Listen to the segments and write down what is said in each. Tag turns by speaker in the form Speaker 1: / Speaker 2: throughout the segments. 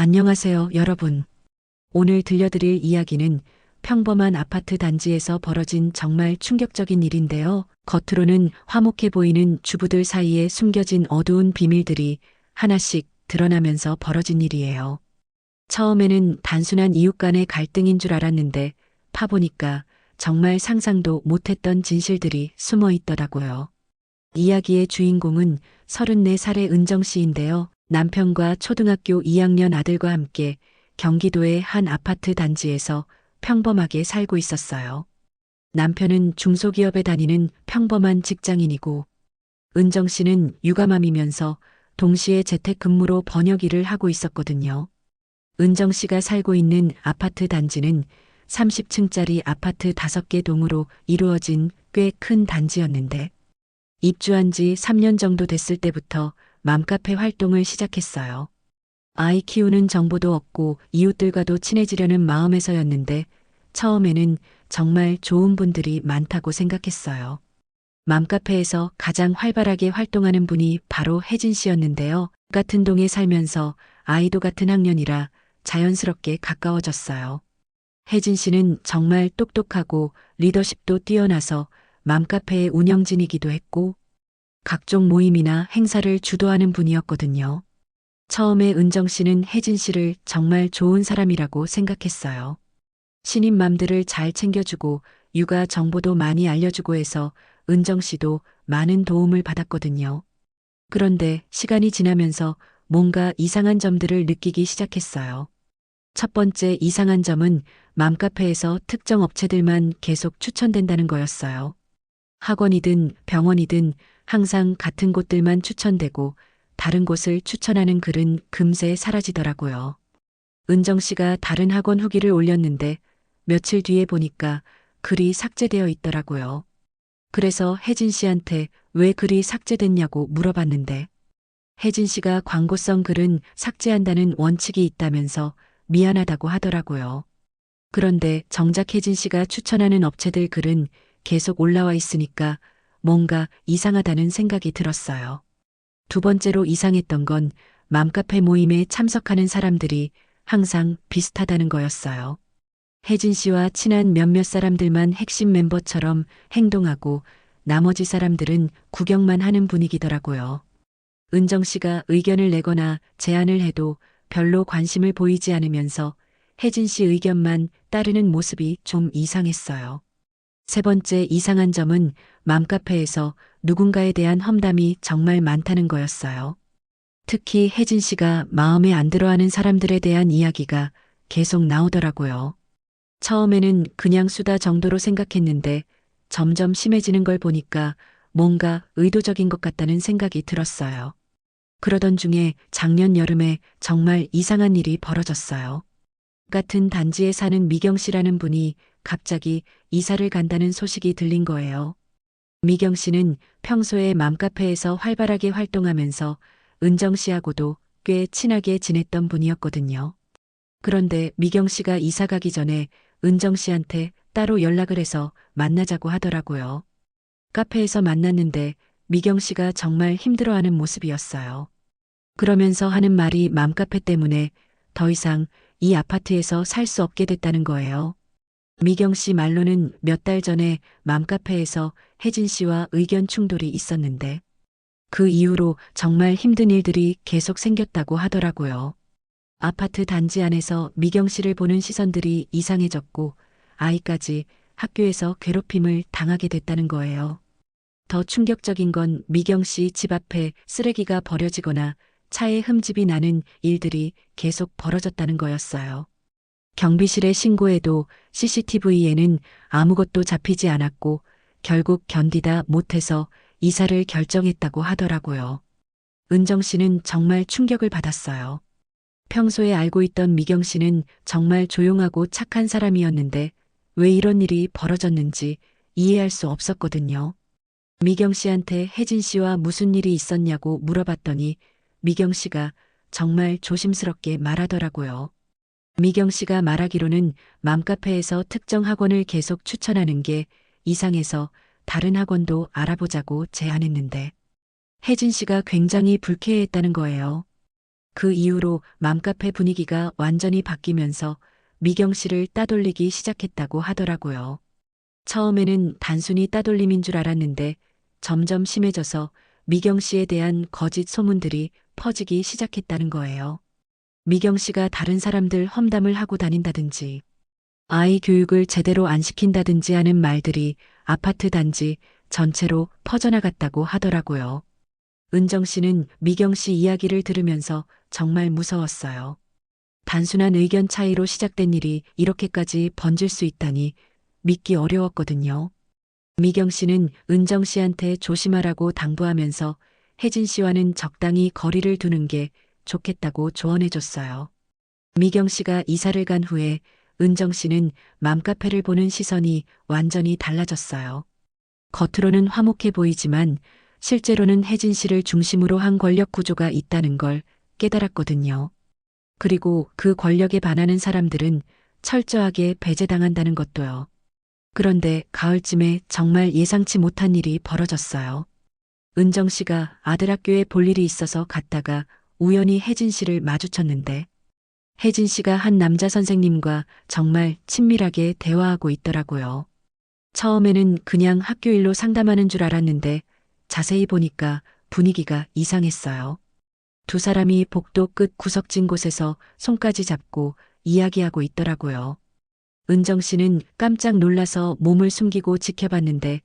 Speaker 1: 안녕하세요, 여러분. 오늘 들려드릴 이야기는 평범한 아파트 단지에서 벌어진 정말 충격적인 일인데요. 겉으로는 화목해 보이는 주부들 사이에 숨겨진 어두운 비밀들이 하나씩 드러나면서 벌어진 일이에요. 처음에는 단순한 이웃 간의 갈등인 줄 알았는데 파보니까 정말 상상도 못했던 진실들이 숨어 있더라고요. 이야기의 주인공은 34살의 은정 씨인데요. 남편과 초등학교 2학년 아들과 함께 경기도의 한 아파트 단지에서 평범하게 살고 있었어요. 남편은 중소기업에 다니는 평범한 직장인이고 은정 씨는 육아맘이면서 동시에 재택근무로 번역 일을 하고 있었거든요. 은정 씨가 살고 있는 아파트 단지는 30층짜리 아파트 5개 동으로 이루어진 꽤 큰 단지였는데 입주한 지 3년 정도 됐을 때부터 맘카페 활동을 시작했어요. 아이 키우는 정보도 얻고 이웃들과도 친해지려는 마음에서였는데 처음에는 정말 좋은 분들이 많다고 생각했어요. 맘카페에서 가장 활발하게 활동하는 분이 바로 혜진 씨였는데요. 같은 동에 살면서 아이도 같은 학년이라 자연스럽게 가까워졌어요. 혜진 씨는 정말 똑똑하고 리더십도 뛰어나서 맘카페의 운영진이기도 했고 각종 모임이나 행사를 주도하는 분이었거든요. 처음에 은정 씨는 혜진 씨를 정말 좋은 사람이라고 생각했어요. 신인 맘들을 잘 챙겨주고 육아 정보도 많이 알려주고 해서 은정 씨도 많은 도움을 받았거든요. 그런데 시간이 지나면서 뭔가 이상한 점들을 느끼기 시작했어요. 첫 번째 이상한 점은 맘카페에서 특정 업체들만 계속 추천된다는 거였어요. 학원이든 병원이든 항상 같은 곳들만 추천되고 다른 곳을 추천하는 글은 금세 사라지더라고요. 은정 씨가 다른 학원 후기를 올렸는데 며칠 뒤에 보니까 글이 삭제되어 있더라고요. 그래서 혜진 씨한테 왜 글이 삭제됐냐고 물어봤는데 혜진 씨가 광고성 글은 삭제한다는 원칙이 있다면서 미안하다고 하더라고요. 그런데 정작 혜진 씨가 추천하는 업체들 글은 계속 올라와 있으니까 뭔가 이상하다는 생각이 들었어요. 두 번째로 이상했던 건 맘카페 모임에 참석하는 사람들이 항상 비슷하다는 거였어요. 혜진 씨와 친한 몇몇 사람들만 핵심 멤버처럼 행동하고 나머지 사람들은 구경만 하는 분위기더라고요. 은정 씨가 의견을 내거나 제안을 해도 별로 관심을 보이지 않으면서 혜진 씨 의견만 따르는 모습이 좀 이상했어요. 세 번째 이상한 점은 맘카페에서 누군가에 대한 험담이 정말 많다는 거였어요. 특히 혜진 씨가 마음에 안 들어하는 사람들에 대한 이야기가 계속 나오더라고요. 처음에는 그냥 수다 정도로 생각했는데 점점 심해지는 걸 보니까 뭔가 의도적인 것 같다는 생각이 들었어요. 그러던 중에 작년 여름에 정말 이상한 일이 벌어졌어요. 같은 단지에 사는 미경 씨라는 분이 갑자기 이사를 간다는 소식이 들린 거예요. 미경 씨는 평소에 맘카페에서 활발하게 활동하면서 은정 씨하고도 꽤 친하게 지냈던 분이었거든요. 그런데 미경 씨가 이사 가기 전에 은정 씨한테 따로 연락을 해서 만나자고 하더라고요. 카페에서 만났는데 미경 씨가 정말 힘들어하는 모습이었어요. 그러면서 하는 말이 맘카페 때문에 더 이상 이 아파트에서 살 수 없게 됐다는 거예요. 미경 씨 말로는 몇 달 전에 맘카페에서 혜진 씨와 의견 충돌이 있었는데 그 이후로 정말 힘든 일들이 계속 생겼다고 하더라고요. 아파트 단지 안에서 미경 씨를 보는 시선들이 이상해졌고 아이까지 학교에서 괴롭힘을 당하게 됐다는 거예요. 더 충격적인 건 미경 씨 집 앞에 쓰레기가 버려지거나 차에 흠집이 나는 일들이 계속 벌어졌다는 거였어요. 경비실에 신고해도 CCTV에는 아무것도 잡히지 않았고 결국 견디다 못해서 이사를 결정했다고 하더라고요. 은정 씨는 정말 충격을 받았어요. 평소에 알고 있던 미경 씨는 정말 조용하고 착한 사람이었는데 왜 이런 일이 벌어졌는지 이해할 수 없었거든요. 미경 씨한테 혜진 씨와 무슨 일이 있었냐고 물어봤더니 미경 씨가 정말 조심스럽게 말하더라고요. 미경 씨가 말하기로는 맘카페에서 특정 학원을 계속 추천하는 게 이상해서 다른 학원도 알아보자고 제안했는데 혜진 씨가 굉장히 불쾌해했다는 거예요. 그 이후로 맘카페 분위기가 완전히 바뀌면서 미경 씨를 따돌리기 시작했다고 하더라고요. 처음에는 단순히 따돌림인 줄 알았는데 점점 심해져서 미경 씨에 대한 거짓 소문들이 퍼지기 시작했다는 거예요. 미경 씨가 다른 사람들 험담을 하고 다닌다든지 아이 교육을 제대로 안 시킨다든지 하는 말들이 아파트 단지 전체로 퍼져나갔다고 하더라고요. 은정 씨는 미경 씨 이야기를 들으면서 정말 무서웠어요. 단순한 의견 차이로 시작된 일이 이렇게까지 번질 수 있다니 믿기 어려웠거든요. 미경 씨는 은정 씨한테 조심하라고 당부하면서 혜진 씨와는 적당히 거리를 두는 게 좋겠다고 조언해줬어요. 미경 씨가 이사를 간 후에 은정 씨는 맘카페를 보는 시선이 완전히 달라졌어요. 겉으로는 화목해 보이지만 실제로는 혜진 씨를 중심으로 한 권력 구조가 있다는 걸 깨달았거든요. 그리고 그 권력에 반하는 사람들은 철저하게 배제당한다는 것도요. 그런데 가을쯤에 정말 예상치 못한 일이 벌어졌어요. 은정 씨가 아들 학교에 볼 일이 있어서 갔다가 우연히 혜진 씨를 마주쳤는데 혜진 씨가 한 남자 선생님과 정말 친밀하게 대화하고 있더라고요. 처음에는 그냥 학교 일로 상담하는 줄 알았는데 자세히 보니까 분위기가 이상했어요. 두 사람이 복도 끝 구석진 곳에서 손까지 잡고 이야기하고 있더라고요. 은정 씨는 깜짝 놀라서 몸을 숨기고 지켜봤는데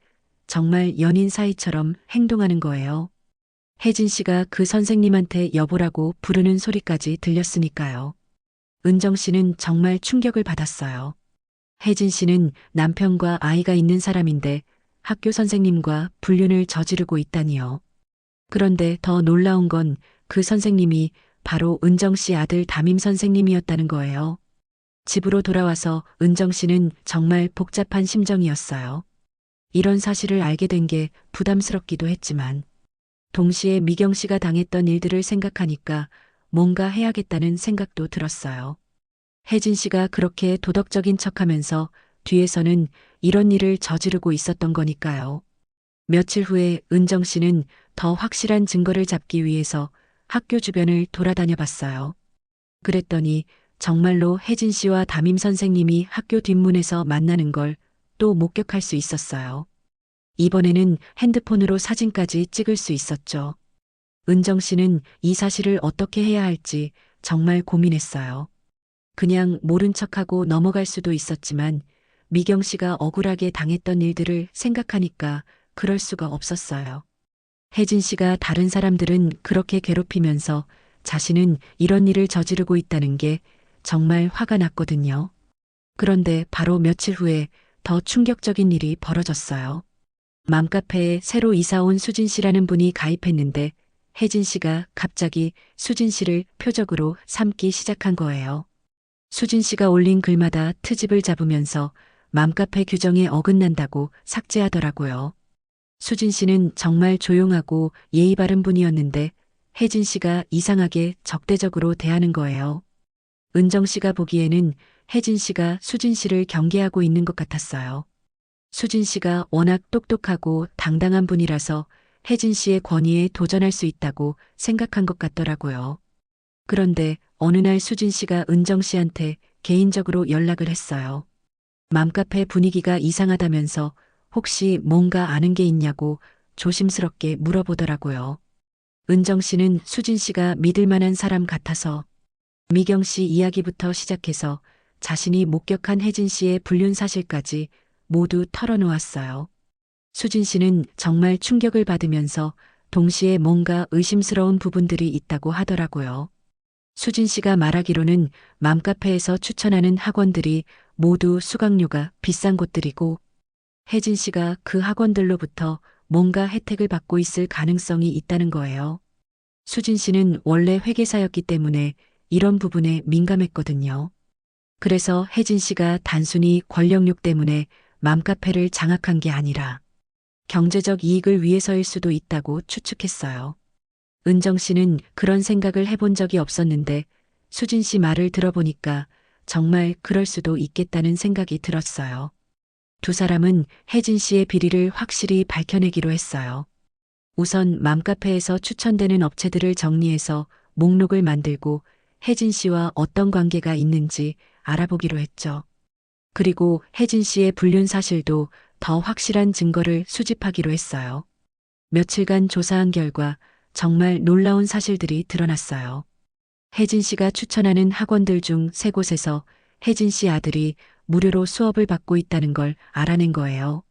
Speaker 1: 정말 연인 사이처럼 행동하는 거예요. 혜진 씨가 그 선생님한테 여보라고 부르는 소리까지 들렸으니까요. 은정 씨는 정말 충격을 받았어요. 혜진 씨는 남편과 아이가 있는 사람인데 학교 선생님과 불륜을 저지르고 있다니요. 그런데 더 놀라운 건 그 선생님이 바로 은정 씨 아들 담임 선생님이었다는 거예요. 집으로 돌아와서 은정 씨는 정말 복잡한 심정이었어요. 이런 사실을 알게 된 게 부담스럽기도 했지만 동시에 미경 씨가 당했던 일들을 생각하니까 뭔가 해야겠다는 생각도 들었어요. 혜진 씨가 그렇게 도덕적인 척하면서 뒤에서는 이런 일을 저지르고 있었던 거니까요. 며칠 후에 은정 씨는 더 확실한 증거를 잡기 위해서 학교 주변을 돌아다녀 봤어요. 그랬더니 정말로 혜진 씨와 담임 선생님이 학교 뒷문에서 만나는 걸 또 목격할 수 있었어요. 이번에는 핸드폰으로 사진까지 찍을 수 있었죠. 은정 씨는 이 사실을 어떻게 해야 할지 정말 고민했어요. 그냥 모른 척하고 넘어갈 수도 있었지만 미경 씨가 억울하게 당했던 일들을 생각하니까 그럴 수가 없었어요. 혜진 씨가 다른 사람들은 그렇게 괴롭히면서 자신은 이런 일을 저지르고 있다는 게 정말 화가 났거든요. 그런데 바로 며칠 후에 더 충격적인 일이 벌어졌어요. 맘카페에 새로 이사 온 수진 씨라는 분이 가입했는데 혜진 씨가 갑자기 수진 씨를 표적으로 삼기 시작한 거예요. 수진 씨가 올린 글마다 트집을 잡으면서 맘카페 규정에 어긋난다고 삭제하더라고요. 수진 씨는 정말 조용하고 예의 바른 분이었는데 혜진 씨가 이상하게 적대적으로 대하는 거예요. 은정 씨가 보기에는 혜진 씨가 수진 씨를 경계하고 있는 것 같았어요. 수진 씨가 워낙 똑똑하고 당당한 분이라서 혜진 씨의 권위에 도전할 수 있다고 생각한 것 같더라고요. 그런데 어느 날 수진 씨가 은정 씨한테 개인적으로 연락을 했어요. 맘카페 분위기가 이상하다면서 혹시 뭔가 아는 게 있냐고 조심스럽게 물어보더라고요. 은정 씨는 수진 씨가 믿을 만한 사람 같아서 미경 씨 이야기부터 시작해서 자신이 목격한 혜진 씨의 불륜 사실까지 모두 털어놓았어요. 수진 씨는 정말 충격을 받으면서 동시에 뭔가 의심스러운 부분들이 있다고 하더라고요. 수진 씨가 말하기로는 맘카페에서 추천하는 학원들이 모두 수강료가 비싼 곳들이고 혜진 씨가 그 학원들로부터 뭔가 혜택을 받고 있을 가능성이 있다는 거예요. 수진 씨는 원래 회계사였기 때문에 이런 부분에 민감했거든요. 그래서 혜진 씨가 단순히 권력욕 때문에 맘카페를 장악한 게 아니라 경제적 이익을 위해서일 수도 있다고 추측했어요. 은정 씨는 그런 생각을 해본 적이 없었는데 수진 씨 말을 들어보니까 정말 그럴 수도 있겠다는 생각이 들었어요. 두 사람은 혜진 씨의 비리를 확실히 밝혀내기로 했어요. 우선 맘카페에서 추천되는 업체들을 정리해서 목록을 만들고 혜진 씨와 어떤 관계가 있는지 알아보기로 했죠. 그리고 혜진 씨의 불륜 사실도 더 확실한 증거를 수집하기로 했어요. 며칠간 조사한 결과 정말 놀라운 사실들이 드러났어요. 혜진 씨가 추천하는 학원들 중 3곳에서 혜진 씨 아들이 무료로 수업을 받고 있다는 걸 알아낸 거예요.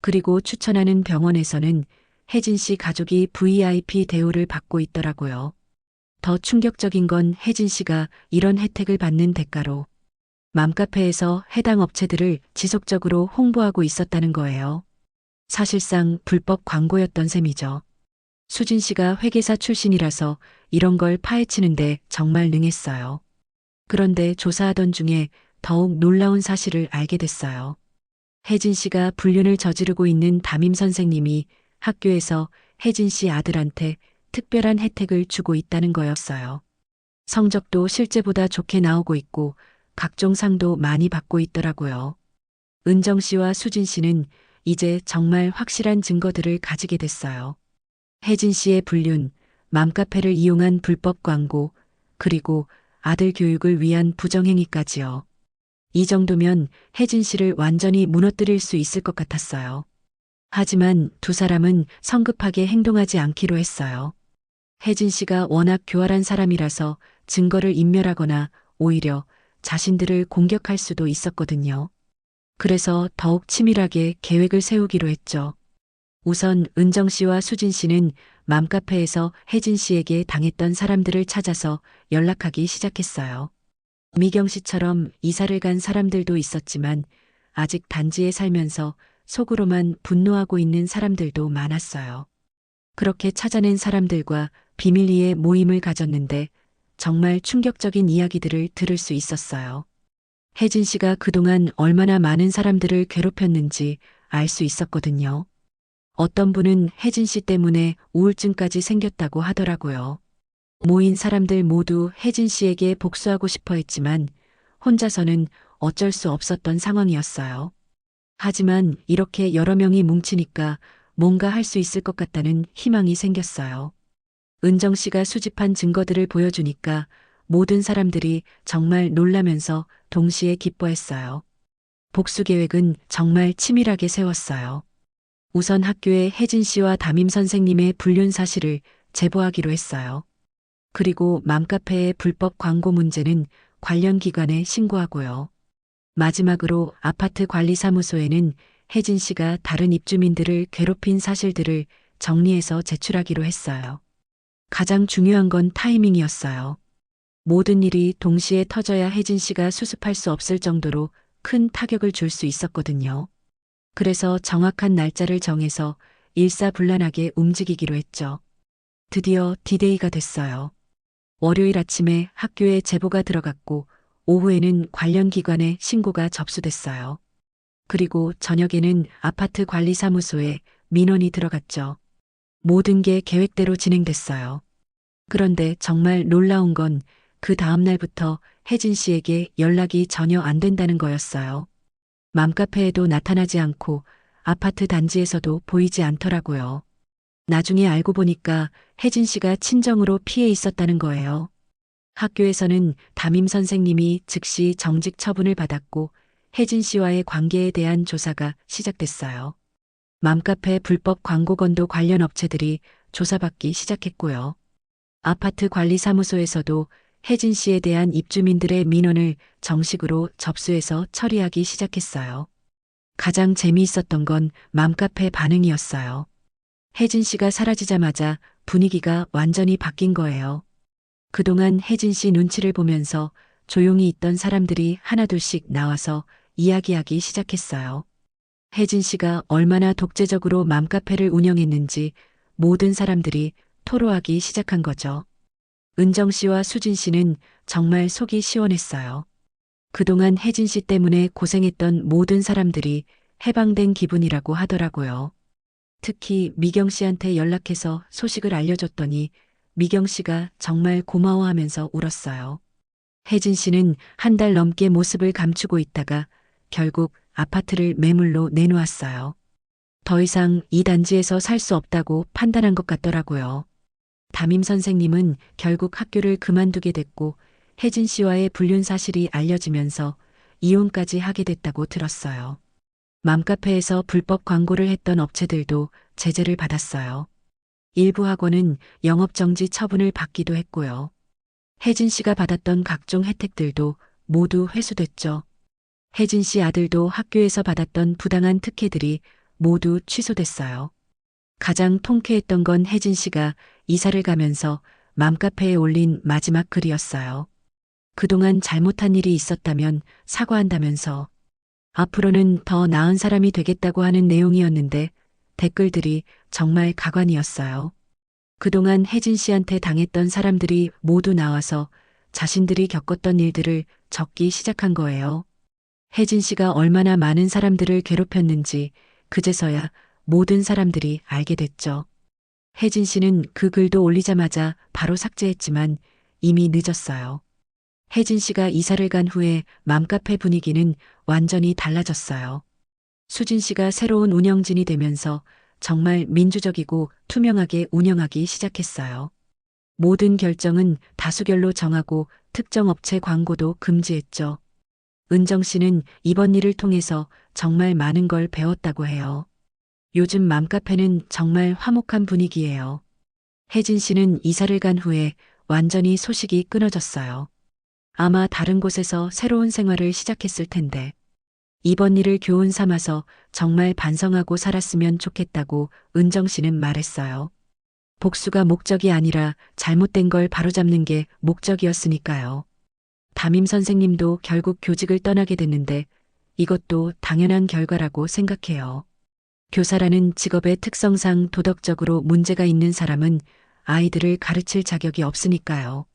Speaker 1: 그리고 추천하는 병원에서는 혜진 씨 가족이 VIP 대우를 받고 있더라고요. 더 충격적인 건 혜진 씨가 이런 혜택을 받는 대가로 맘카페에서 해당 업체들을 지속적으로 홍보하고 있었다는 거예요. 사실상 불법 광고였던 셈이죠. 수진 씨가 회계사 출신이라서 이런 걸 파헤치는데 정말 능했어요. 그런데 조사하던 중에 더욱 놀라운 사실을 알게 됐어요. 혜진 씨가 불륜을 저지르고 있는 담임 선생님이 학교에서 혜진 씨 아들한테 특별한 혜택을 주고 있다는 거였어요. 성적도 실제보다 좋게 나오고 있고 각종 상도 많이 받고 있더라고요. 은정 씨와 수진 씨는 이제 정말 확실한 증거들을 가지게 됐어요. 혜진 씨의 불륜, 맘카페를 이용한 불법 광고, 그리고 아들 교육을 위한 부정행위까지요. 이 정도면 혜진 씨를 완전히 무너뜨릴 수 있을 것 같았어요. 하지만 두 사람은 성급하게 행동하지 않기로 했어요. 혜진 씨가 워낙 교활한 사람이라서 증거를 인멸하거나 오히려 자신들을 공격할 수도 있었거든요. 그래서 더욱 치밀하게 계획을 세우기로 했죠. 우선 은정 씨와 수진 씨는 맘카페에서 혜진 씨에게 당했던 사람들을 찾아서 연락하기 시작했어요. 미경 씨처럼 이사를 간 사람들도 있었지만 아직 단지에 살면서 속으로만 분노하고 있는 사람들도 많았어요. 그렇게 찾아낸 사람들과 비밀리에 모임을 가졌는데 정말 충격적인 이야기들을 들을 수 있었어요. 혜진 씨가 그동안 얼마나 많은 사람들을 괴롭혔는지 알 수 있었거든요. 어떤 분은 혜진 씨 때문에 우울증까지 생겼다고 하더라고요. 모인 사람들 모두 혜진 씨에게 복수하고 싶어 했지만 혼자서는 어쩔 수 없었던 상황이었어요. 하지만 이렇게 여러 명이 뭉치니까 뭔가 할 수 있을 것 같다는 희망이 생겼어요. 은정 씨가 수집한 증거들을 보여주니까 모든 사람들이 정말 놀라면서 동시에 기뻐했어요. 복수 계획은 정말 치밀하게 세웠어요. 우선 학교에 혜진 씨와 담임 선생님의 불륜 사실을 제보하기로 했어요. 그리고 맘카페의 불법 광고 문제는 관련 기관에 신고하고요. 마지막으로 아파트 관리사무소에는 혜진 씨가 다른 입주민들을 괴롭힌 사실들을 정리해서 제출하기로 했어요. 가장 중요한 건 타이밍이었어요. 모든 일이 동시에 터져야 혜진 씨가 수습할 수 없을 정도로 큰 타격을 줄 수 있었거든요. 그래서 정확한 날짜를 정해서 일사불란하게 움직이기로 했죠. 드디어 디데이가 됐어요. 월요일 아침에 학교에 제보가 들어갔고 오후에는 관련 기관에 신고가 접수됐어요. 그리고 저녁에는 아파트 관리사무소에 민원이 들어갔죠. 모든 게 계획대로 진행됐어요. 그런데 정말 놀라운 건 그 다음 날부터 혜진 씨에게 연락이 전혀 안 된다는 거였어요. 맘카페에도 나타나지 않고 아파트 단지에서도 보이지 않더라고요. 나중에 알고 보니까 혜진 씨가 친정으로 피해 있었다는 거예요. 학교에서는 담임 선생님이 즉시 정직 처분을 받았고 혜진 씨와의 관계에 대한 조사가 시작됐어요. 맘카페 불법 광고건도 관련 업체들이 조사받기 시작했고요. 아파트 관리사무소에서도 혜진 씨에 대한 입주민들의 민원을 정식으로 접수해서 처리하기 시작했어요. 가장 재미있었던 건 맘카페 반응이었어요. 혜진 씨가 사라지자마자 분위기가 완전히 바뀐 거예요. 그동안 혜진 씨 눈치를 보면서 조용히 있던 사람들이 하나둘씩 나와서 이야기하기 시작했어요. 혜진 씨가 얼마나 독재적으로 맘카페를 운영했는지 모든 사람들이 토로하기 시작한 거죠. 은정 씨와 수진 씨는 정말 속이 시원했어요. 그동안 혜진 씨 때문에 고생했던 모든 사람들이 해방된 기분이라고 하더라고요. 특히 미경 씨한테 연락해서 소식을 알려줬더니 미경 씨가 정말 고마워하면서 울었어요. 혜진 씨는 한 달 넘게 모습을 감추고 있다가 결국 아파트를 매물로 내놓았어요. 더 이상 이 단지에서 살 수 없다고 판단한 것 같더라고요. 담임 선생님은 결국 학교를 그만두게 됐고 혜진 씨와의 불륜 사실이 알려지면서 이혼까지 하게 됐다고 들었어요. 맘카페에서 불법 광고를 했던 업체들도 제재를 받았어요. 일부 학원은 영업정지 처분을 받기도 했고요. 혜진 씨가 받았던 각종 혜택들도 모두 회수됐죠. 혜진 씨 아들도 학교에서 받았던 부당한 특혜들이 모두 취소됐어요. 가장 통쾌했던 건 혜진 씨가 이사를 가면서 맘카페에 올린 마지막 글이었어요. 그동안 잘못한 일이 있었다면 사과한다면서 앞으로는 더 나은 사람이 되겠다고 하는 내용이었는데 댓글들이 정말 가관이었어요. 그동안 혜진 씨한테 당했던 사람들이 모두 나와서 자신들이 겪었던 일들을 적기 시작한 거예요. 혜진 씨가 얼마나 많은 사람들을 괴롭혔는지 그제서야 모든 사람들이 알게 됐죠. 혜진 씨는 그 글도 올리자마자 바로 삭제했지만 이미 늦었어요. 혜진 씨가 이사를 간 후에 맘카페 분위기는 완전히 달라졌어요. 수진 씨가 새로운 운영진이 되면서 정말 민주적이고 투명하게 운영하기 시작했어요. 모든 결정은 다수결로 정하고 특정 업체 광고도 금지했죠. 은정 씨는 이번 일을 통해서 정말 많은 걸 배웠다고 해요. 요즘 맘카페는 정말 화목한 분위기예요. 혜진 씨는 이사를 간 후에 완전히 소식이 끊어졌어요. 아마 다른 곳에서 새로운 생활을 시작했을 텐데 이번 일을 교훈 삼아서 정말 반성하고 살았으면 좋겠다고 은정 씨는 말했어요. 복수가 목적이 아니라 잘못된 걸 바로잡는 게 목적이었으니까요. 담임 선생님도 결국 교직을 떠나게 됐는데 이것도 당연한 결과라고 생각해요. 교사라는 직업의 특성상 도덕적으로 문제가 있는 사람은 아이들을 가르칠 자격이 없으니까요.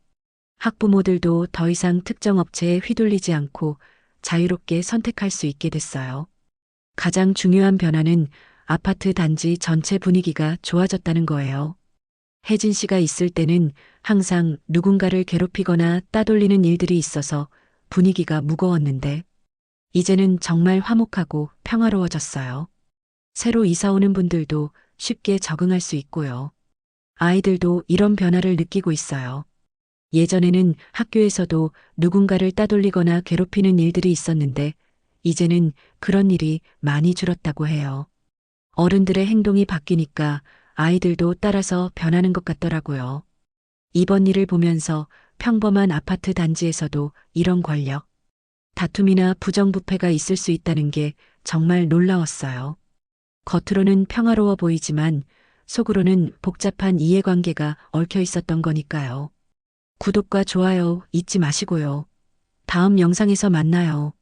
Speaker 1: 학부모들도 더 이상 특정 업체에 휘둘리지 않고 자유롭게 선택할 수 있게 됐어요. 가장 중요한 변화는 아파트 단지 전체 분위기가 좋아졌다는 거예요. 혜진 씨가 있을 때는 항상 누군가를 괴롭히거나 따돌리는 일들이 있어서 분위기가 무거웠는데 이제는 정말 화목하고 평화로워졌어요. 새로 이사 오는 분들도 쉽게 적응할 수 있고요. 아이들도 이런 변화를 느끼고 있어요. 예전에는 학교에서도 누군가를 따돌리거나 괴롭히는 일들이 있었는데 이제는 그런 일이 많이 줄었다고 해요. 어른들의 행동이 바뀌니까 아이들도 따라서 변하는 것 같더라고요. 이번 일을 보면서 평범한 아파트 단지에서도 이런 권력, 다툼이나 부정부패가 있을 수 있다는 게 정말 놀라웠어요. 겉으로는 평화로워 보이지만 속으로는 복잡한 이해관계가 얽혀 있었던 거니까요. 구독과 좋아요 잊지 마시고요. 다음 영상에서 만나요.